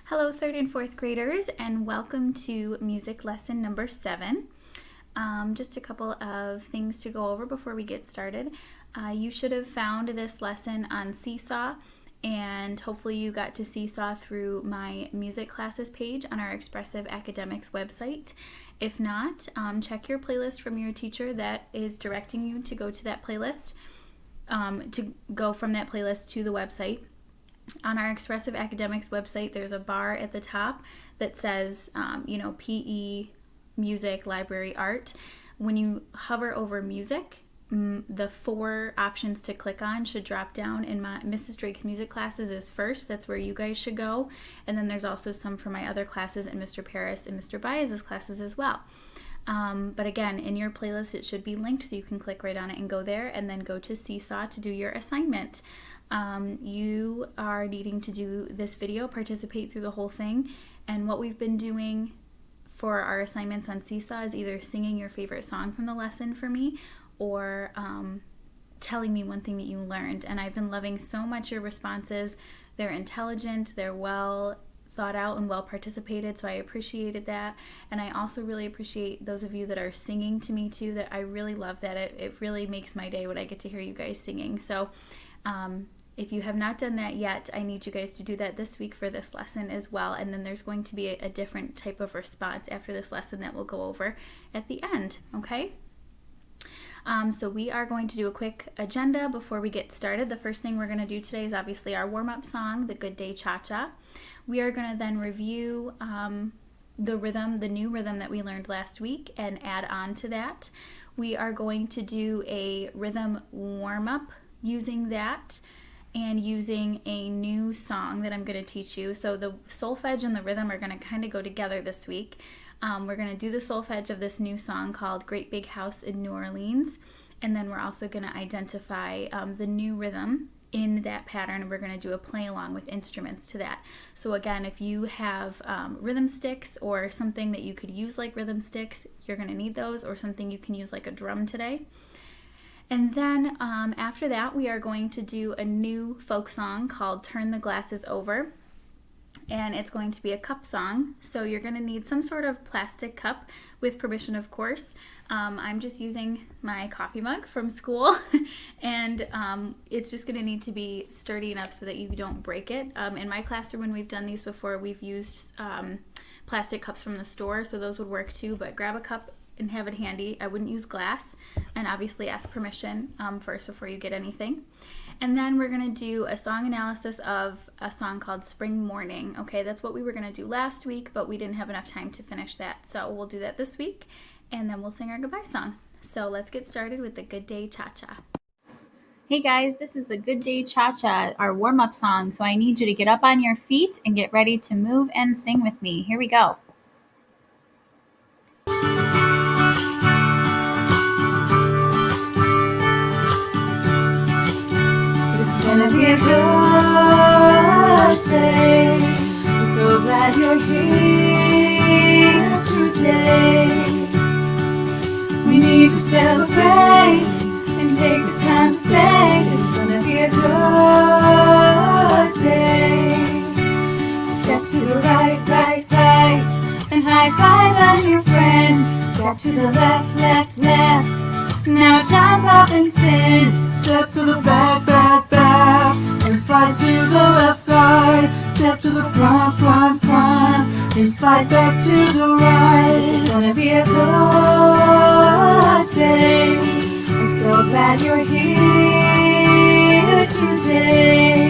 Hello, 3rd and 4th graders, and welcome to music lesson number 7. Just a couple of things to go over before we get started. You should have found this lesson on Seesaw, and hopefully you got to Seesaw through my music classes page on our Expressive Academics website. If not, check your playlist from your teacher that is directing you to go to that playlist, to go from that playlist to the website. On our Expressive Academics website, there's a bar at the top that says, PE, music, library, art. When you hover over music, the 4 options to click on should drop down, and Mrs. Drake's music classes is first. That's where you guys should go. And then there's also some for my other classes and Mr. Paris and Mr. Baez's classes as well. But again, in your playlist, it should be linked, so you can click right on it and go there, and then go to Seesaw to do your assignment. You are needing to do this video, participate through the whole thing, and what we've been doing for our assignments on Seesaw is either singing your favorite song from the lesson for me, or telling me one thing that you learned. And I've been loving so much your responses. They're intelligent, they're well thought out and well participated, so I appreciated that. And I also really appreciate those of you that are singing to me too. That I really love that. It really makes my day when I get to hear you guys singing. So if you have not done that yet, I need you guys to do that this week for this lesson as well. And then there's going to be a different type of response after this lesson that we'll go over at the end, okay? So we are going to do a quick agenda before we get started. The first thing we're going to do today is obviously our warm-up song, the Good Day Cha-Cha. We are going to then review the new rhythm that we learned last week and add on to that. We are going to do a rhythm warm-up using that and using a new song that I'm going to teach you. So the solfege and the rhythm are going to kind of go together this week. We're going to do the solfege of this new song called Great Big House in New Orleans, and then we're also going to identify the new rhythm in that pattern, and we're going to do a play along with instruments to that. So again, if you have rhythm sticks or something that you could use like rhythm sticks, you're going to need those, or something you can use like a drum today. And then after that, we are going to do a new folk song called Turn the Glasses Over. And it's going to be a cup song. So you're going to need some sort of plastic cup, with permission, of course. I'm just using my coffee mug from school. And it's just going to need to be sturdy enough so that you don't break it. In my classroom, when we've done these before, we've used plastic cups from the store. So those would work too. But grab a cup and have it handy. I wouldn't use glass, and obviously ask permission first before you get anything. And then we're going to do a song analysis of a song called Spring Morning. Okay, that's what we were going to do last week, but we didn't have enough time to finish that. So we'll do that this week, and then we'll sing our goodbye song. So let's get started with the Good Day Cha-Cha. Hey guys, this is the Good Day Cha-Cha, our warm-up song. So I need you to get up on your feet and get ready to move and sing with me. Here we go. It's gonna be a good day. I'm so glad you're here today. We need to celebrate and take the time to say it's gonna be a good day. Step to the right, right, right, and high five on your friend. Step to the left, left, left. Now jump up and spin. Step to the back, back, back, and slide to the left side. Step to the front, front, front, and slide back to the right. It's gonna be a good day. I'm so glad you're here today.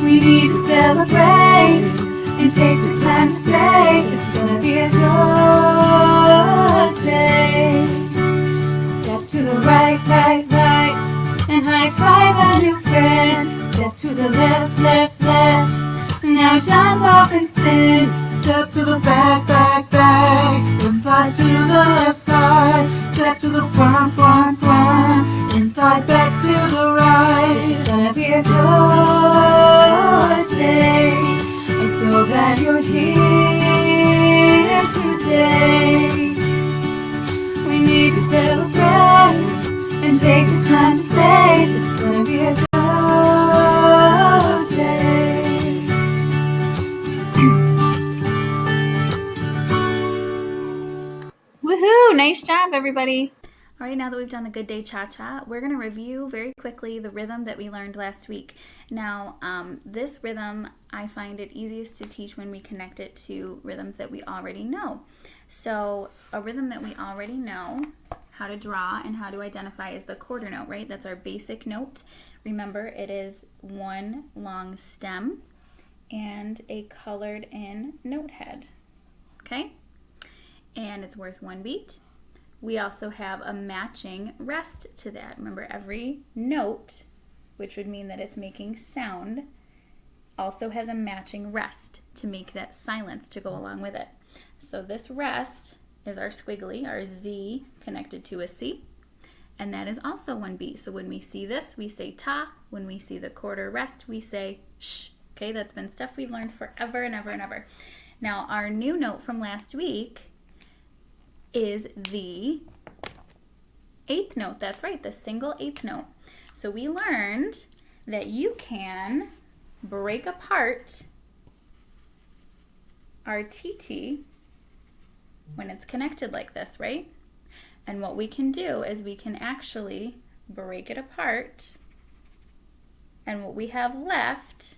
We need to celebrate and take the time to say it's gonna be a good day. Step to the right, right, right, and high five a new friend. Step to the left, left, left. Now jump up and spin. Step to the back, back, back, and slide to the left side. Step to the front, front, front, and slide back to the right. It's gonna be a good day. I'm so glad you're here today. We need to celebrate and take the time to say it's gonna be a good day. Nice job, everybody. All right, now that we've done the Good Day Cha-Cha, we're going to review very quickly the rhythm that we learned last week. Now, this rhythm, I find it easiest to teach when we connect it to rhythms that we already know. So, a rhythm that we already know how to draw and how to identify is the quarter note, right? That's our basic note. Remember, it is one long stem and a colored in note head, okay? And it's worth one beat. We also have a matching rest to that. Remember, every note, which would mean that it's making sound, also has a matching rest to make that silence to go along with it. So this rest is our squiggly, our Z connected to a C, and that is also one beat. So when we see this, we say ta. When we see the quarter rest, we say sh. Okay, that's been stuff we've learned forever and ever and ever. Now, our new note from last week is the eighth note. That's right, the single eighth note. So we learned that you can break apart our TT when it's connected like this, right? And what we can do is we can actually break it apart, and what we have left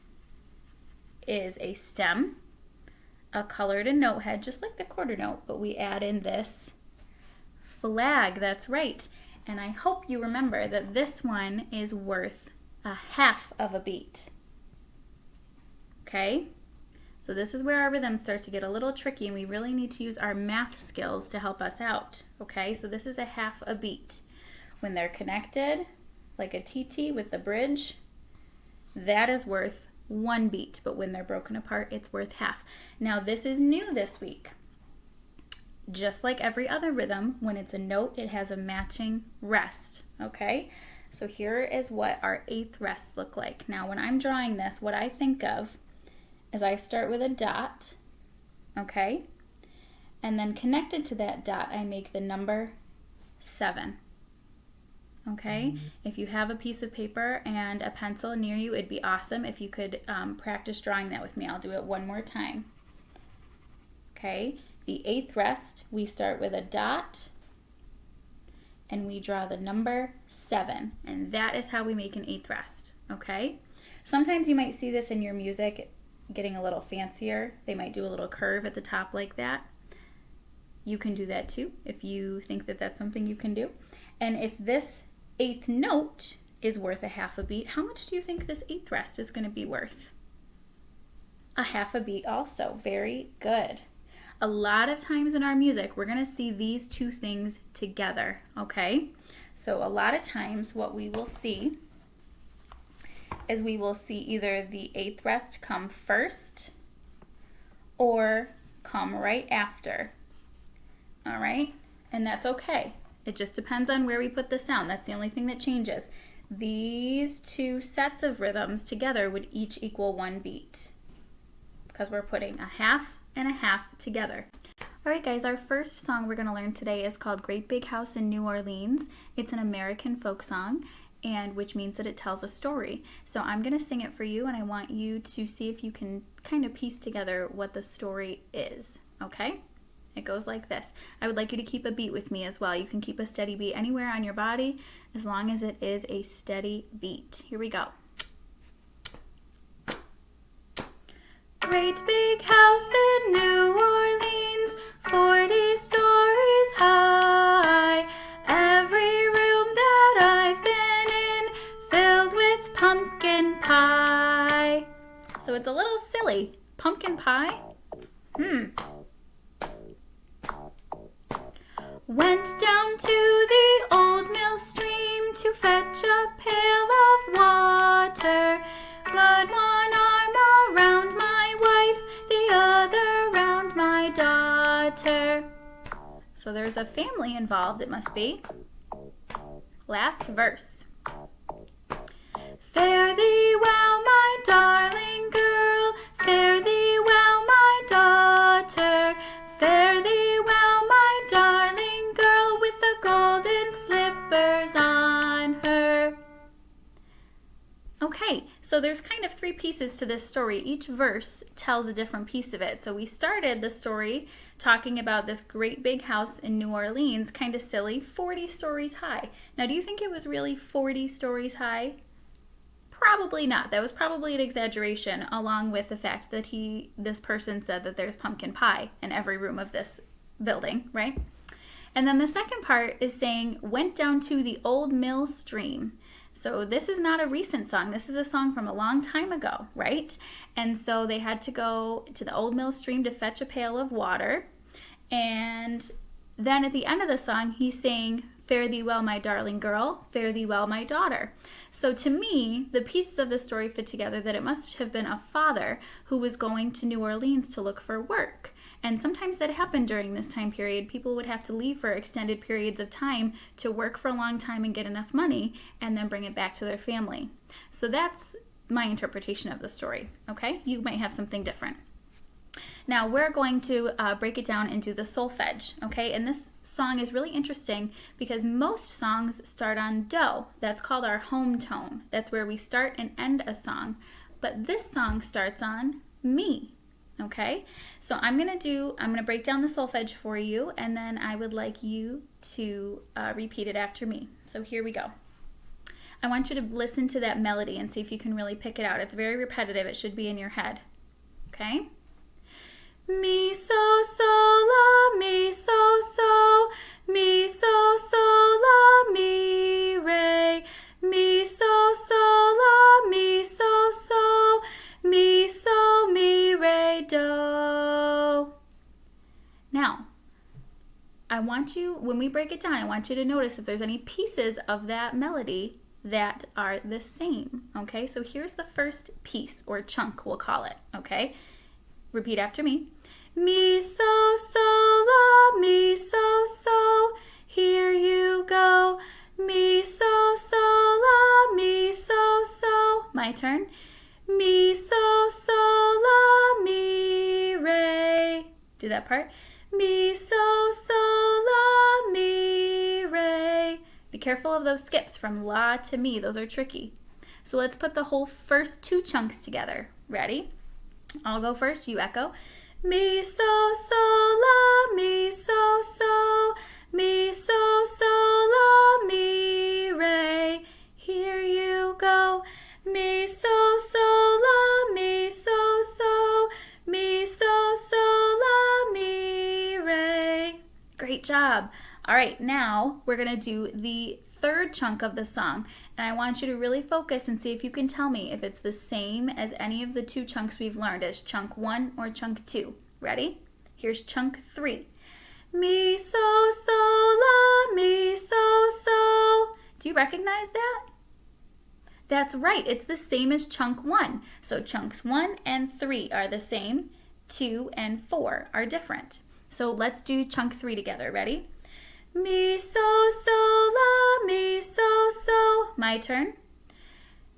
is a stem, a colored in note head, just like the quarter note, but we add in this flag. That's right. And I hope you remember that this one is worth a half of a beat. Okay? So this is where our rhythms start to get a little tricky, and we really need to use our math skills to help us out. Okay? So this is a half a beat. When they're connected, like a TT with the bridge, that is worth one beat, but when they're broken apart, it's worth half. Now, this is new this week. Just like every other rhythm, when it's a note, it has a matching rest, okay? So here is what our eighth rests look like. Now, when I'm drawing this, what I think of is I start with a dot, okay? And then connected to that dot, I make the number 7. Okay, if you have a piece of paper and a pencil near you, it'd be awesome if you could practice drawing that with me. I'll do it one more time. Okay, the eighth rest, we start with a dot and we draw the number 7, and that is how we make an eighth rest. Okay, sometimes you might see this in your music getting a little fancier. They might do a little curve at the top like that. You can do that too if you think that that's something you can do. And if this eighth note is worth a half a beat, how much do you think this eighth rest is going to be worth? A half a beat also. Very good. A lot of times in our music, we're going to see these two things together, okay? So a lot of times what we will see is we will see either the eighth rest come first or come right after, all right? And that's okay. It just depends on where we put the sound. That's the only thing that changes. These two sets of rhythms together would each equal one beat because we're putting a half and a half together. All right, guys, our first song we're going to learn today is called Great Big House in New Orleans. It's an American folk song, and which means that it tells a story. So I'm going to sing it for you, and I want you to see if you can kind of piece together what the story is, okay? It goes like this. I would like you to keep a beat with me as well. You can keep a steady beat anywhere on your body as long as it is a steady beat. Here we go. Great big house in New Orleans, 40 stories high. Every room that I've been in filled with pumpkin pie. So it's a little silly. Pumpkin pie? Went down to the old mill stream to fetch a pail of water. Put one arm around my wife, the other around my daughter. So there's a family involved, it must be. Last verse. Fare thee well, my darling girl. Fare thee well, my daughter. Fare thee well, my darling girl, with the golden slippers on her. Okay, So there's kind of 3 pieces to this story. Each verse tells a different piece of it. So we started the story talking about this great big house in New Orleans, kind of silly, 40 stories high. Now, do you think it was really 40 stories high? Probably not. That was probably an exaggeration, along with the fact that this person said that there's pumpkin pie in every room of this building, right? And then the second part is saying, went down to the old mill stream. So this is not a recent song. This is a song from a long time ago, right? And so they had to go to the old mill stream to fetch a pail of water. And then at the end of the song, he's saying, fare thee well, my darling girl, fare thee well, my daughter. So to me, the pieces of the story fit together that it must have been a father who was going to New Orleans to look for work. And sometimes that happened during this time period. People would have to leave for extended periods of time to work for a long time and get enough money and then bring it back to their family. So that's my interpretation of the story, okay? You might have something different. Now we're going to break it down into the solfege, okay? And this song is really interesting because most songs start on do. That's called our home tone. That's where we start and end a song. But this song starts on mi. Okay, so I'm gonna break down the solfege for you, and then I would like you to repeat it after me. So here we go. I want you to listen to that melody and see if you can really pick it out. It's very repetitive. It should be in your head. Okay? Mi, so, la, mi, so, mi, so, la, mi, re, mi, so, la, mi, so, mi, so, mi, re, do. Now, I want you, when we break it down, I want you to notice if there's any pieces of that melody that are the same, okay? So here's the first piece, or chunk, we'll call it, okay? Repeat after me. Mi, so, la, mi, so, here you go. Mi, so, la, mi, so, my turn. Mi, so, la, mi, re. Do that part. Mi, so, la, mi, re. Be careful of those skips from la to mi. Those are tricky. So let's put the whole first 2 chunks together. Ready? I'll go first. You echo. Mi, so, la, mi, so, mi, so, la, mi, re. Here you go. Mi, so, la, mi, so, mi, so, la, mi, re. Great job. All right, now we're going to do the third chunk of the song, and I want you to really focus and see if you can tell me if it's the same as any of the 2 chunks we've learned, as chunk 1 or chunk 2. Ready? Here's chunk 3. Mi, so, la, mi, so. Do you recognize that? That's right, it's the same as chunk 1. So chunks 1 and 3 are the same, 2 and 4 are different. So let's do chunk 3 together. Ready? Mi, so, la, mi, so. My turn.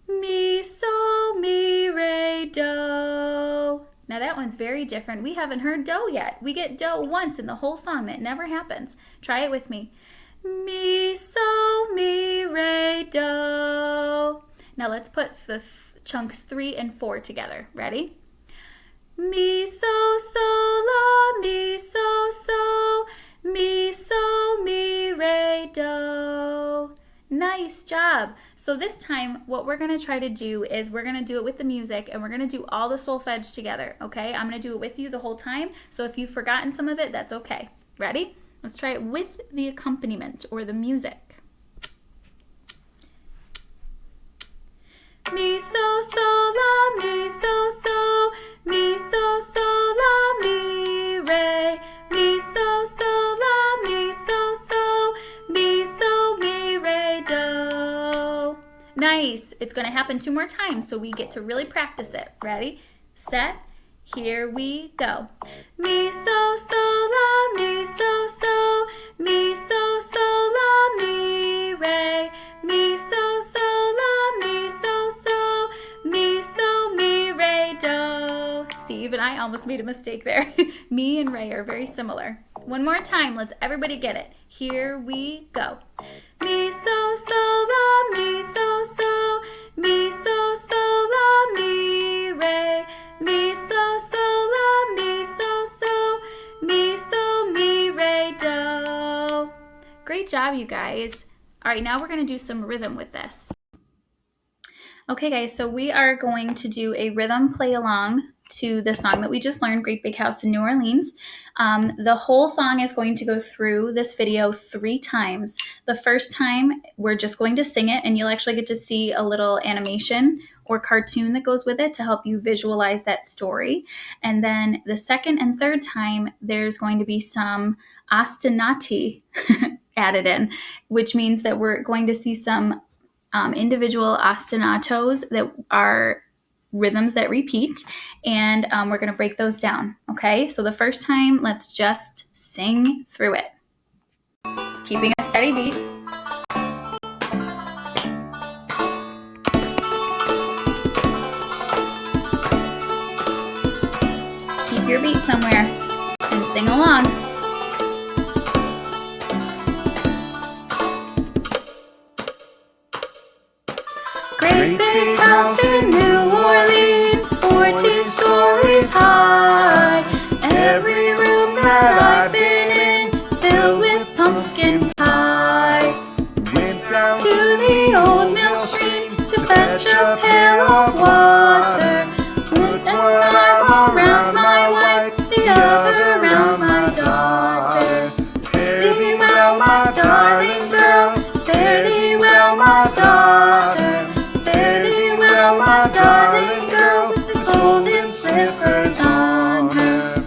Mi, so, mi, re, do. Now that one's very different. We haven't heard do yet. We get do once in the whole song. That never happens. Try it with me. Mi, so, mi, re, do. Now let's put the chunks 3 and 4 together. Ready? Mi, so, la, mi, so, mi, so, mi, re, do. Nice job. So this time, what we're going to try to do is we're going to do it with the music, and we're going to do all the solfege together, okay? I'm going to do it with you the whole time, so if you've forgotten some of it, that's okay. Ready? Let's try it with the accompaniment, or the music. Mi, so, la, mi, so, mi, so, la, mi, re, mi, so, la, mi, so, mi, so, mi, re, do. Nice. It's going to happen 2 more times, so we get to really practice it. Ready? Set. Here we go. Mi, so, la, mi, so, mi, so, la, mi, re, mi, so, la, mi, so, mi, so, mi, re, do. See, even I almost made a mistake there. Mi and re are very similar. One more time, let's everybody get it. Here we go. Mi, so, la, mi, so, mi, so, la, job, you guys. All right, now we're going to do some rhythm with this. Okay, guys, so we are going to do a rhythm play along to the song that we just learned, Great Big House in New Orleans. The whole song is going to go through this video 3 times. The first time, we're just going to sing it, and you'll actually get to see a little animation or cartoon that goes with it to help you visualize that story. And then the second and third time, there's going to be some ostinati added in, which means that we're going to see some individual ostinatos that are rhythms that repeat, and we're going to break those down. Okay, so the first time, let's just sing through it, keeping a steady beat. Keep your beat somewhere and sing along. Great big house in New Orleans, 40 stories high. Every room that I've been in, filled with pumpkin pie. Went down To the old mill stream to fetch a pail of water. Put one arm around my wife, the other around my daughter. Fare thee well, my darling girl, fare thee well, my daughter. My darling girl with the golden slippers on her.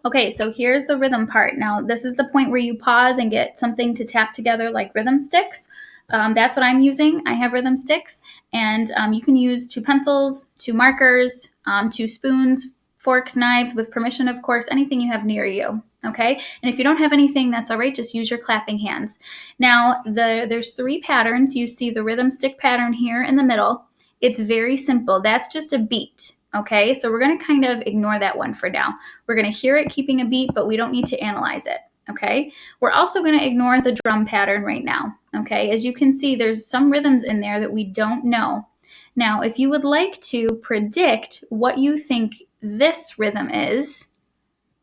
Okay, so here's the rhythm part. Now, this is the point where you pause and get something to tap together like rhythm sticks. That's what I'm using. I have rhythm sticks, and you can use 2 pencils, 2 markers, 2 spoons, forks, knives, with permission, of course, anything you have near you. Okay, and if you don't have anything, that's all right. Just use your clapping hands. Now, there's 3 patterns. You see the rhythm stick pattern here in the middle. It's very simple. That's just a beat. Okay, so we're going to kind of ignore that one for now. We're going to hear it keeping a beat, but we don't need to analyze it. Okay, we're also going to ignore the drum pattern right now. Okay, as you can see, there's some rhythms in there that we don't know. Now, if you would like to predict what you think this rhythm is,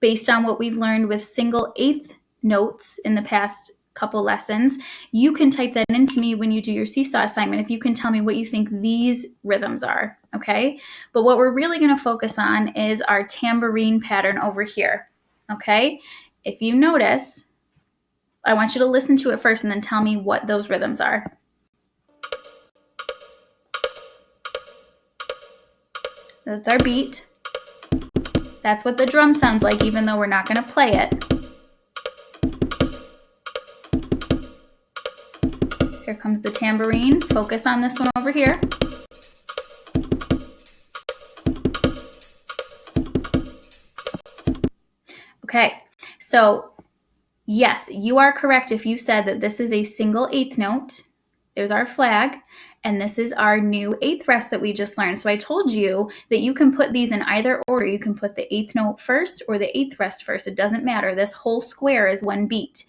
based on what we've learned with single eighth notes in the past couple lessons, you can type that into me when you do your Seesaw assignment if you can tell me what you think these rhythms are, okay? But what we're really going to focus on is our tambourine pattern over here, okay? If you notice, I want you to listen to it first and then tell me what those rhythms are. That's our beat. That's what the drum sounds like, even though we're not going to play it. Here comes the tambourine. Focus on this one over here. Okay, so yes, you are correct if you said that this is a single eighth note. There's our flag, and this is our new eighth rest that we just learned. So I told you that you can put these in either order. You can put the eighth note first or the eighth rest first. It doesn't matter. This whole square is one beat.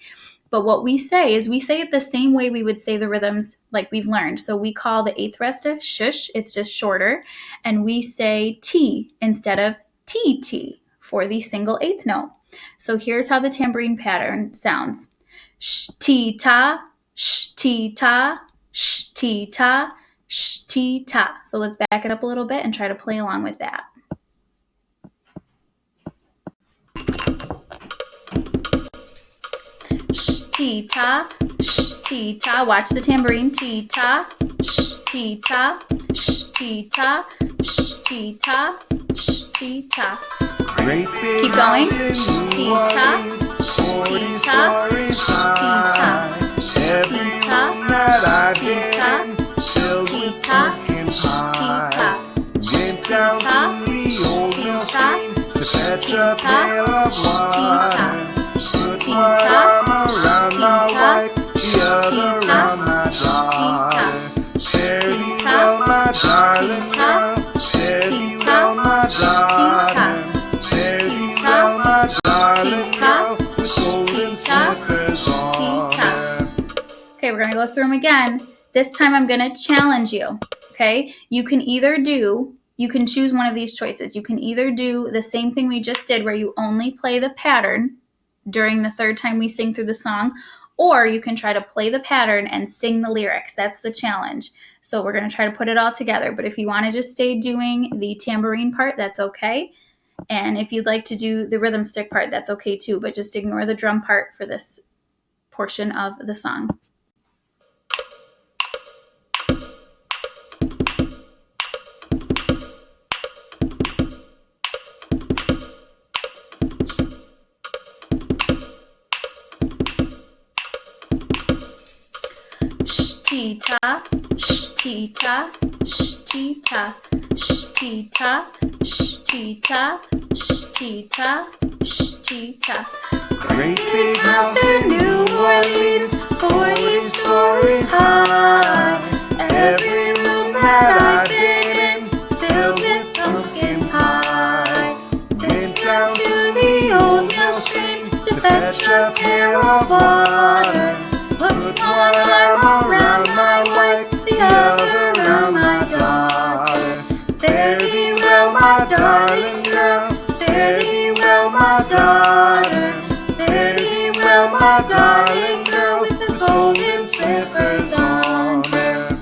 But what we say is we say it the same way we would say the rhythms like we've learned. So we call the eighth rest a shush. It's just shorter. And we say T instead of TT for the single eighth note. So here's how the tambourine pattern sounds. Sh, ti, ta, sh, ti, ta, sh, ti, ta, sh, ti, ta. So let's back it up a little bit and try to play along with that. Sh, ti, ta, sh, ti, ta. Watch the tambourine. Ti, ta, sh, ti, ta, sh, ti, ta, sh, ti, ta, sh, ti, ta. Great big Keep going. house in New Sh-ti-ta, Orleans, 40 sh-ti-ta, stories sh-ti-ta, high. Every room that I've been in, filled with pumpkin pie. Went down to the old mill stream to fetch a pail of wine. Put one arm around my wife, the other around my daughter. Fare thee well, my darling girl, fare thee well, my daughter. Fare thee well, my darling girl, with golden slippers on her. Okay, we're going to go through them again. This time I'm going to challenge you, okay? You can choose one of these choices. You can either do the same thing we just did where you only play the pattern during the third time we sing through the song, Or you can try to play the pattern and sing the lyrics. That's the challenge. So we're going to try to put it all together. But if you want to just stay doing the tambourine part, that's okay. And if you'd like to do the rhythm stick part, that's okay too. But just ignore the drum part for this portion of the song. Sh-ti-ta, sh-ti-ta, sh-ti-ta, sh-ti-ta, sh-ti-ta, sh-ti-ta, sh-ti-ta. Great big house in New Orleans, 40 stories high. Every room that I've been in, filled with pumpkin pie. Went down to the old mill stream to fetch a pail of water. Put one arm around my wife, the other around my daughter. Fare thee well, my darling girl, fare thee well, my daughter. Fare thee well, my darling girl, with the golden slippers on her.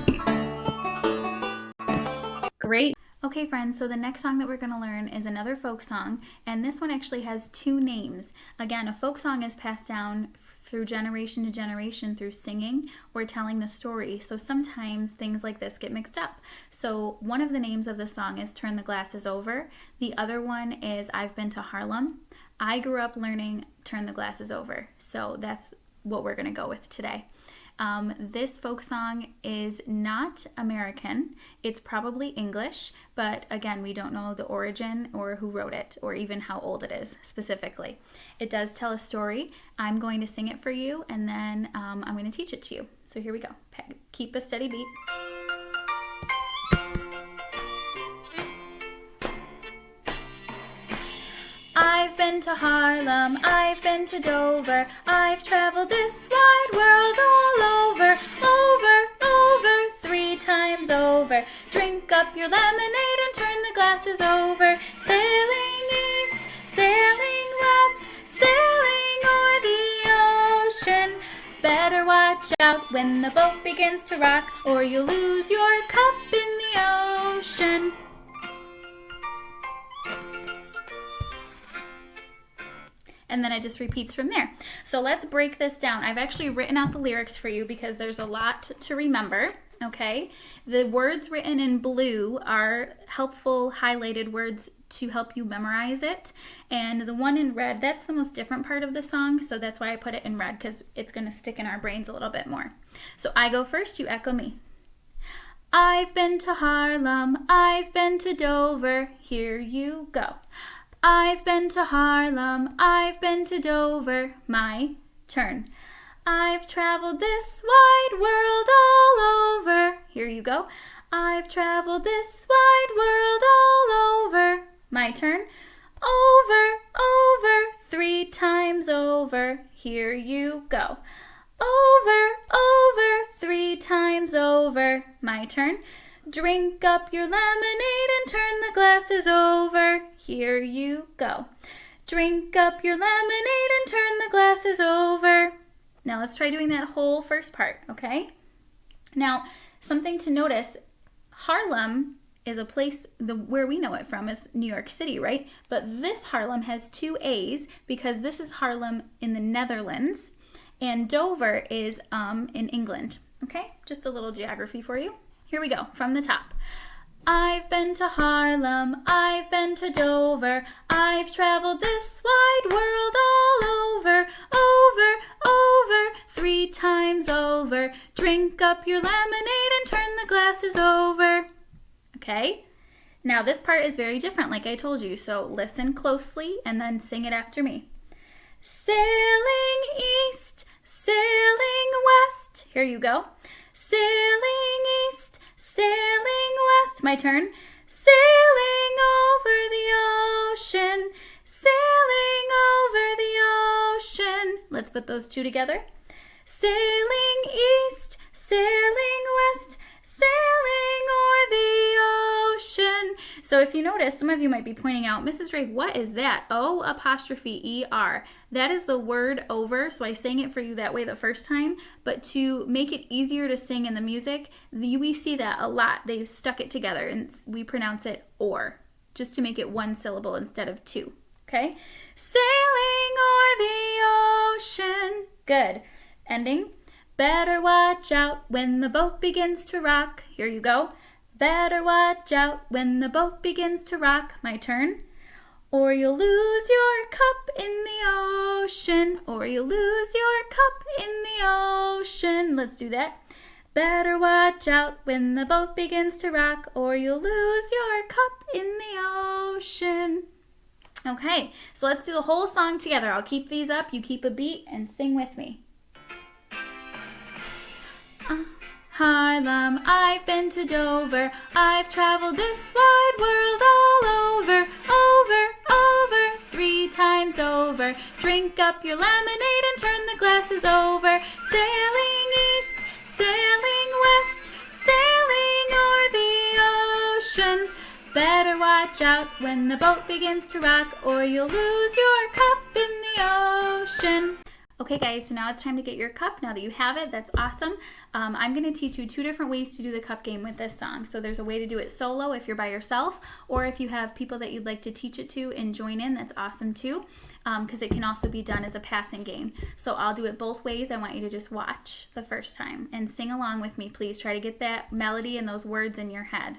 Great. Okay, friends, so the next song that we're going to learn is another folk song, and this one actually has two names. Again, a folk song is passed down through generation to generation through singing or telling the story. So sometimes things like this get mixed up. So one of the names of the song is Turn the Glasses Over. The other one is I've Been to Harlem. I grew up learning Turn the Glasses Over. So that's what we're going to go with today. This folk song is not American. It's probably English, but again, we don't know the origin or who wrote it or even how old it is specifically. It does tell a story. I'm going to sing it for you, and then I'm going to teach it to you. So here we go. Keep a steady beat. I've been to Harlem, I've been to Dover, I've traveled this wide world all over, 3 times over. Drink up your lemonade and turn the glasses over. Sailing east, sailing west, sailing o'er the ocean. Better watch out when the boat begins to rock, or you'll lose your cup in the ocean. And then it just repeats from there. So let's break this down. I've actually written out the lyrics for you because there's a lot to remember, okay? The words written in blue are helpful highlighted words to help you memorize it. And the one in red, that's the most different part of the song, so that's why I put it in red, because it's going to stick in our brains a little bit more. So I go first, you echo me. I've been to Harlem, I've been to Dover, here you go. I've been to Harlem, I've been to Dover, my turn. I've traveled this wide world all over, here you go. I've traveled this wide world all over, my turn. Over, 3 times over, here you go. Over, 3 times over, my turn. Drink up your lemonade and turn the glasses over. Here you go. Drink up your lemonade and turn the glasses over. Now let's try doing that whole first part, okay? Now, something to notice, Harlem is a place, where we know it from is New York City, right? But this Harlem has 2 A's because this is Harlem in the Netherlands and Dover is in England, okay? Just a little geography for you. Here we go, from the top. I've been to Harlem, I've been to Dover, I've traveled this wide world all over, 3 times over. Drink up your lemonade and turn the glasses over. Okay? Now this part is very different, like I told you, so listen closely and then sing it after me. Sailing east, sailing west. Here you go. Sailing east, sailing west. My turn. Sailing over the ocean, sailing over the ocean. Let's put those two together. Sailing east, sailing west, sailing o'er the ocean. So if you notice, some of you might be pointing out, Mrs. Drake, what is that? O''ER. That is the word over. So I sang it for you that way the first time. But to make it easier to sing in the music, we see that a lot. They've stuck it together and we pronounce it or, just to make it one syllable instead of two. Okay? Sailing o'er the ocean. Good. Ending. Better watch out when the boat begins to rock. Here you go. Better watch out when the boat begins to rock. My turn. Or you'll lose your cup in the ocean. Or you'll lose your cup in the ocean. Let's do that. Better watch out when the boat begins to rock. Or you'll lose your cup in the ocean. Okay, so let's do the whole song together. I'll keep these up. You keep a beat and sing with me. Harlem, I've been to Dover, I've traveled this wide world all over, 3 times over. Drink up your lemonade and turn the glasses over. Sailing east, sailing west, sailing o'er the ocean. Better watch out when the boat begins to rock, or you'll lose your cup in the ocean. Okay guys, so now it's time to get your cup. Now that you have it, that's awesome. I'm going to teach you 2 different ways to do the cup game with this song. So there's a way to do it solo if you're by yourself, or if you have people that you'd like to teach it to and join in, that's awesome too, because it can also be done as a passing game. So I'll do it both ways. I want you to just watch the first time and sing along with me, please. Try to get that melody and those words in your head.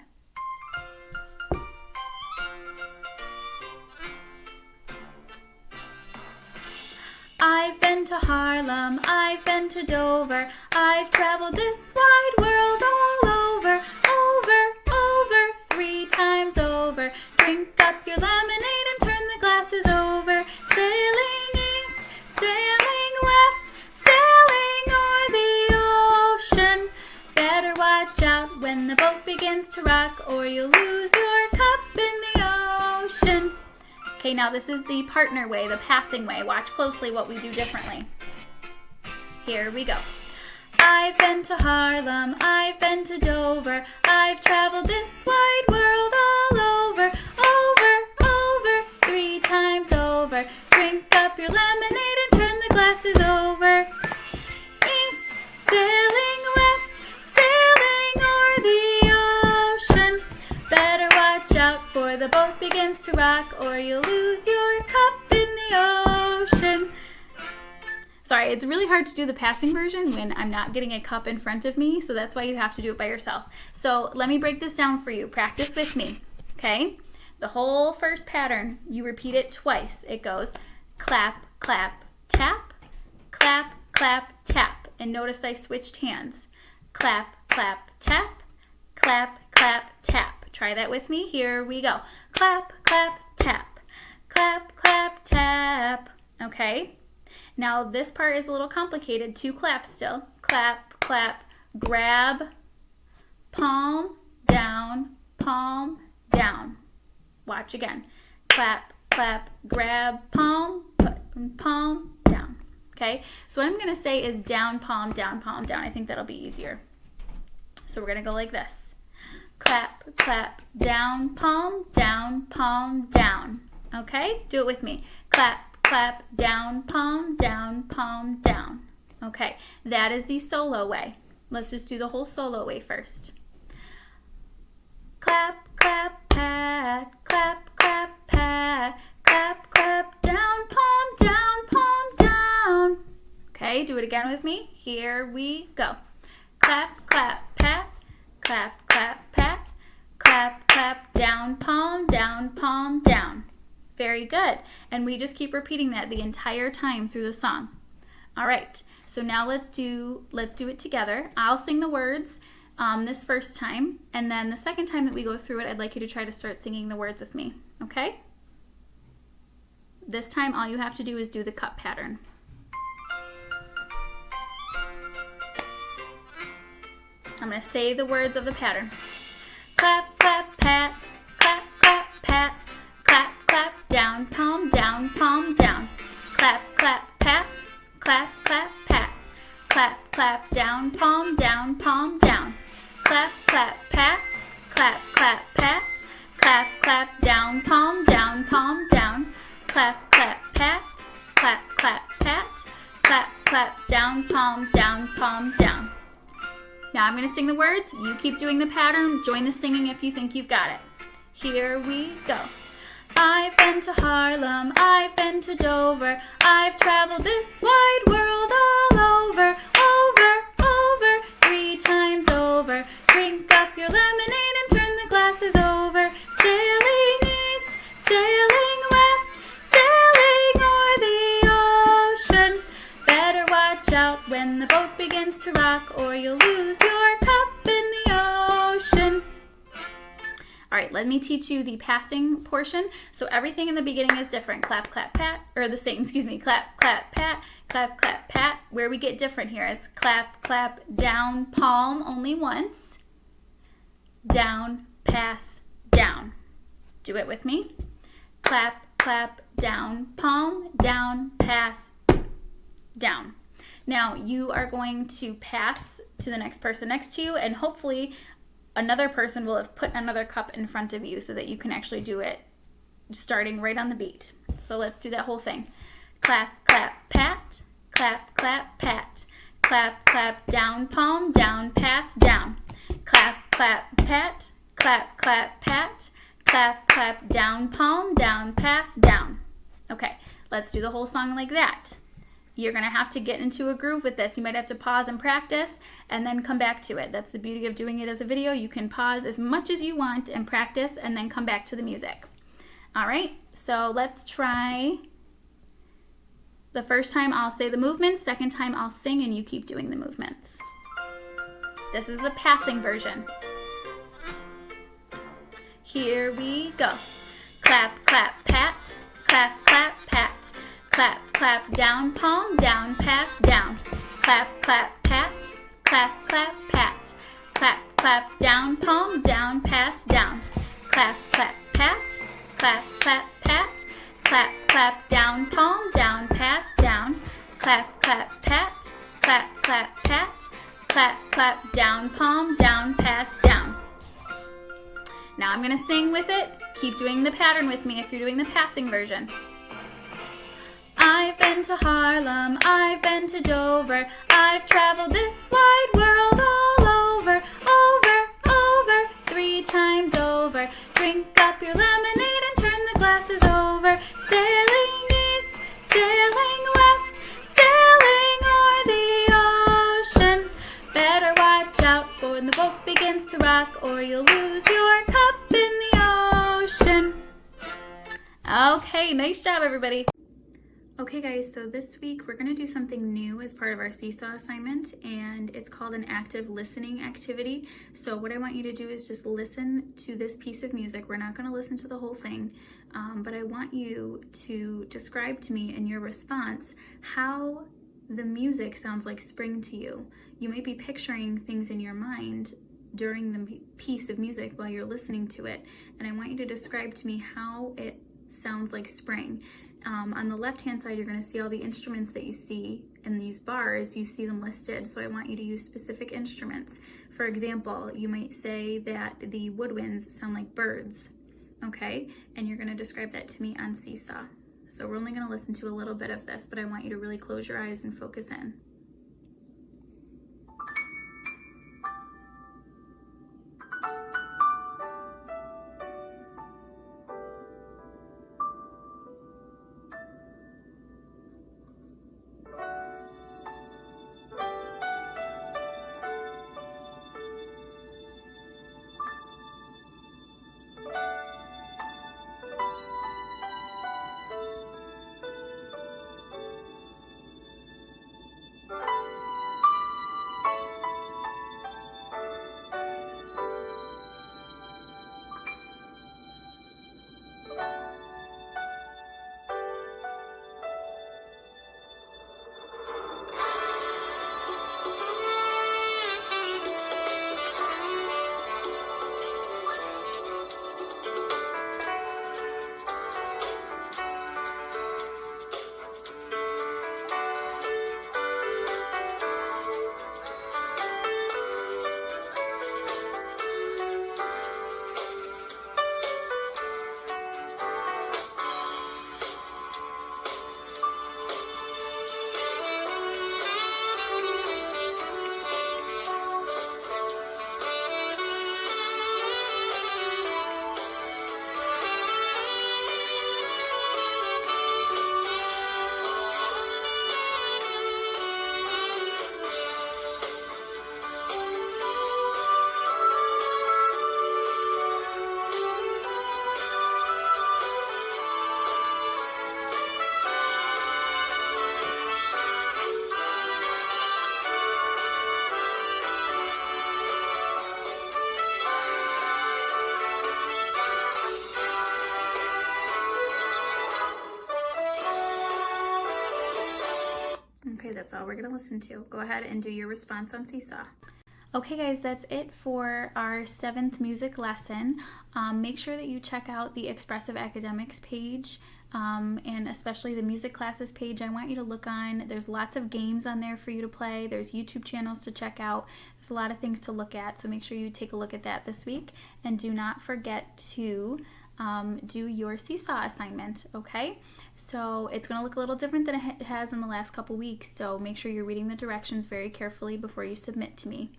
I've been to Harlem, I've been to Dover, I've traveled this wide world all over, 3 times over. Drink up your lemonade and turn the glasses over. Sailing east, sailing west, sailing o'er the ocean. Better watch out when the boat begins to rock, or you'll lose your cup in the ocean. Okay, now this is the partner way, the passing way. Watch closely what we do differently. Here we go. I've been to Harlem, I've been to Dover, I've traveled this wide world all over, 3 times over. Drink up your lemonade and turn the glasses over. East, sailing west, sailing o'er the ocean. Better watch out for the boat begins to rock, or you'll lose your cup in the ocean. Sorry, it's really hard to do the passing version when I'm not getting a cup in front of me, so that's why you have to do it by yourself. So let me break this down for you. Practice with me, okay? The whole first pattern, you repeat it twice. It goes clap, clap, tap, clap, clap, tap. And notice I switched hands. Clap, clap, tap, clap, clap, tap. Try that with me. Here we go. Clap, clap, tap. Clap, clap, tap. Okay? Now this part is a little complicated. 2 claps still. Clap, clap, grab, palm, down, palm, down. Watch again. Clap, clap, grab, palm, palm, down. Okay? So what I'm going to say is down, palm, down, palm, down. I think that'll be easier. So we're going to go like this. Clap, clap, down, palm, down, palm, down. Okay? Do it with me. Clap, clap, down, palm, down, palm, down. Okay, that is the solo way. Let's just do the whole solo way first. Clap, clap, pat, clap, clap, pat, clap, clap, down, palm, down. Okay, do it again with me. Here we go. Clap, clap, pat, clap, clap, pat, clap, clap, down, palm, down. Very good. And we just keep repeating that the entire time through the song. All right, so now let's do it together. I'll sing the words this first time, and then the second time that we go through it, I'd like you to try to start singing the words with me, okay? This time, all you have to do is do the cup pattern. I'm going to say the words of the pattern. Clap, clap, pat, clap, clap, pat, clap, clap, down, palm, down, clap, clap, pat, clap, clap, pat, clap, clap, down, palm, down, clap, clap, pat, clap, clap, pat, clap, clap, clap, down, palm, down, palm, down. Clap, clap, pat, clap, clap, pat. Clap, clap, down, palm, down, palm, down. Now I'm going to sing the words. You keep doing the pattern. Join the singing if you think you've got it. Here we go. I've been to Harlem, I've been to Dover, I've traveled this wide world all over, over, 3 times over. Drink up your lemonade and turn the glasses over. Sailing east, sailing west, sailing o'er the ocean. Better watch out when the boat begins to rock, or you'll lose your cup in the ocean. All right, let me teach you the passing portion. So everything in the beginning is different. Clap, clap, pat, or the same, excuse me. Clap, clap, pat, clap, clap, pat. Where we get different here is clap, clap, down, palm, only once. Down, pass, down. Do it with me. Clap, clap, down, palm, down, pass, down. Now you are going to pass to the next person next to you, and hopefully another person will have put another cup in front of you so that you can actually do it starting right on the beat. So let's do that whole thing. Clap, clap, pat, clap, clap, pat. Clap, clap, down, palm, down, pass, down. Clap, clap, pat, clap, clap, pat. Clap, clap, down, palm, down, pass, down. Okay, let's do the whole song like that. You're going to have to get into a groove with this. You might have to pause and practice and then come back to it. That's the beauty of doing it as a video. You can pause as much as you want and practice and then come back to the music. All right, so let's try. The first time I'll say the movements, second time I'll sing and you keep doing the movements. This is the passing version. Here we go. Clap, clap, pat, clap, clap, pat. Clap, clap, down, palm, down, pass, down. Clap, clap, pat, clap, clap, pat. Clap, clap, down, palm, down, pass, down. Clap, clap, pat, clap, clap, pat. Clap, clap, down, palm, down, pass, down. Clap, clap, pat, clap, clap, pat. Clap, clap, down, palm, down, pass, down. Now I'm going to sing with it. Keep doing the pattern with me if you're doing the passing version. I've been to Harlem, I've been to Dover, I've traveled this wide world all over, 3 times over. Drink up your lemonade and turn the glasses over. Sailing east, sailing west, sailing o'er the ocean. Better watch out when the boat begins to rock, or you'll lose your cup in the ocean. Okay, nice job everybody. Okay guys, so this week we're going to do something new as part of our Seesaw assignment, and it's called an active listening activity. So what I want you to do is just listen to this piece of music. We're not going to listen to the whole thing, but I want you to describe to me in your response how the music sounds like spring to you. You might be picturing things in your mind during the piece of music while you're listening to it, and I want you to describe to me how it sounds like spring. On the left hand side, you're going to see all the instruments that you see in these bars. You see them listed, so I want you to use specific instruments. For example, you might say that the woodwinds sound like birds, okay? And you're going to describe that to me on Seesaw. So we're only going to listen to a little bit of this, but I want you to really close your eyes and focus in. Okay, that's all we're going to listen to. Go ahead and do your response on Seesaw. Okay guys, that's it for our 7th music lesson. Make sure that you check out the Expressive Academics page, and especially the music classes page. I want you to look on. There's lots of games on there for you to play. There's YouTube channels to check out. There's a lot of things to look at, so make sure you take a look at that this week. And do not forget to do your Seesaw assignment, okay? So it's going to look a little different than it has in the last couple weeks, so make sure you're reading the directions very carefully before you submit to me.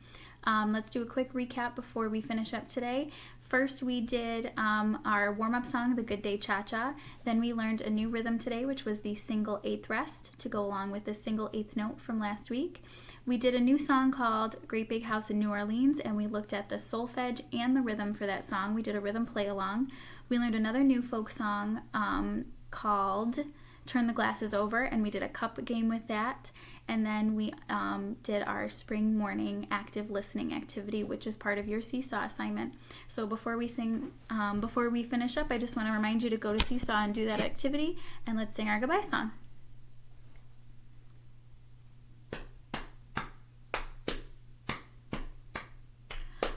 Let's do a quick recap before we finish up today. First, we did our warm-up song, The Good Day Cha-Cha. Then we learned a new rhythm today, which was the single 8th rest, to go along with the single 8th note from last week. We did a new song called Great Big House in New Orleans, and we looked at the solfege and the rhythm for that song. We did a rhythm play-along. We learned another new folk song called Turn the Glasses Over, and we did a cup game with that. And then we did our spring morning active listening activity, which is part of your Seesaw assignment. So before we finish up, I just want to remind you to go to Seesaw and do that activity, and let's sing our goodbye song.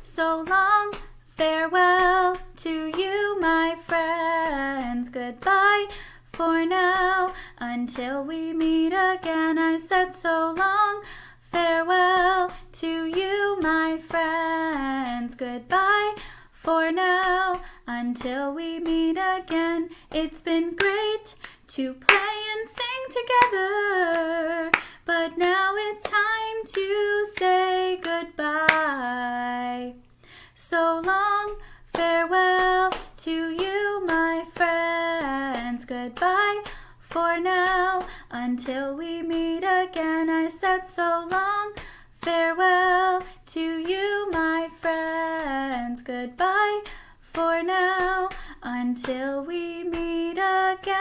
So long, farewell to you, my friends, goodbye for now, until we meet again. I said so long, farewell to you, my friends, goodbye for now, until we meet again. It's been great to play and sing together, but now it's time to say goodbye. So long, farewell to you, my friends, goodbye for now, until we meet again. I said so long, farewell to you, my friends, goodbye for now, until we meet again.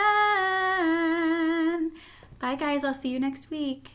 Bye guys, I'll see you next week.